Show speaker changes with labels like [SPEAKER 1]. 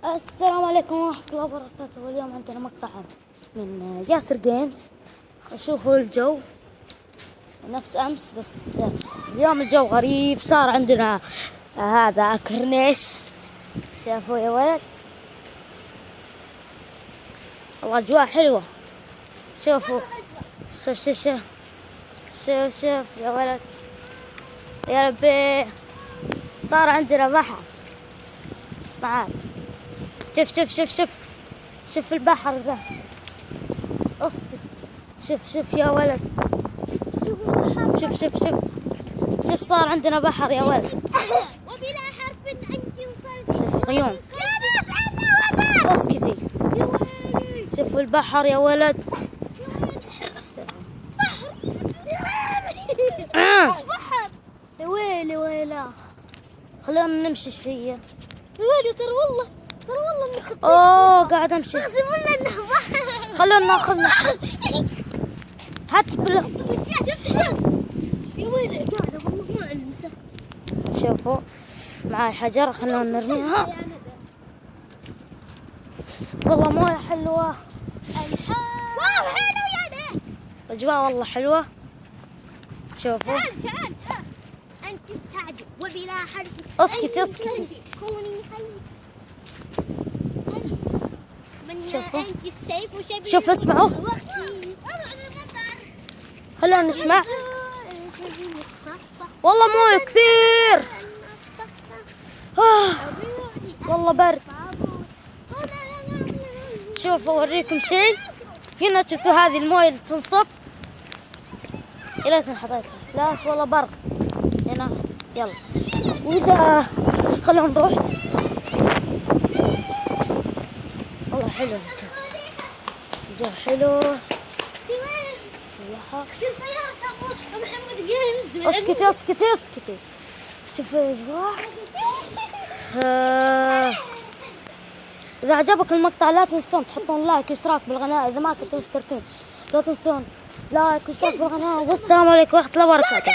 [SPEAKER 1] السلام عليكم ورحمة الله وبركاته. واليوم عندنا مقطع من ياسر قيمز. شوفوا الجو نفس أمس، بس اليوم الجو غريب. صار عندنا هذا كورنيش، شافوا يا ولد؟ والله أجواء حلوة. شوفوا شوف شوف شوف شوف شوف يا ولد، يا ربي صار عندنا بحر معاك. شوف شوف شوف شوف شوف البحر ذا. اوف، شوف شوف يا ولد، شوف شوف شوف شوف صار عندنا بحر يا ولد.
[SPEAKER 2] وبلا حرف عندي وصل.
[SPEAKER 1] شوف الغيوم، اسكتي. شوف البحر يا ولد.
[SPEAKER 2] بحر
[SPEAKER 1] يا ويلي ويلا، خلونا نمشي شوية.
[SPEAKER 2] يا ويلي، ترى والله من خطير.
[SPEAKER 1] اوه قاعد امشي.
[SPEAKER 2] لازم ولا انه بحر.
[SPEAKER 1] خلونا ناخذ هات
[SPEAKER 2] يا ويلي قاعدة والله ما المسه.
[SPEAKER 1] شوفوا معاي حجر، خلونا نرميها. والله مويه حلوة،
[SPEAKER 2] واو حلو يعني.
[SPEAKER 1] اجواء والله حلوة. شوفوا
[SPEAKER 2] تعال انت تعجب وبلا حرف.
[SPEAKER 1] اسكتي اسكتي.
[SPEAKER 2] كوني حي.
[SPEAKER 1] شوفوا.
[SPEAKER 2] انت السيف وشبيه.
[SPEAKER 1] شوف اسمعوا، خلونا نسمع. والله مويه كثير. والله برد. شوفوا اوريكم شيء. هنا شفتوا هذه المويه اللي تنصب. يا ليتني حطيتها، لا والله برد هنا. يلا واذا خلونا نروح. والله حلو الجو، حلو.
[SPEAKER 2] كيف سيارة ابو محمد قيمز.
[SPEAKER 1] اسكتي اسكتي اسكتي. شوفوا يا جماعة، إذا عجبك المقطع لا تنسون تحطون لايك واشتراك بالقناة. إذا ما كنتوا مشتركين لا تنسون لايك واشتراك بالقناة. والسلام عليكم ورحمة الله وبركاته.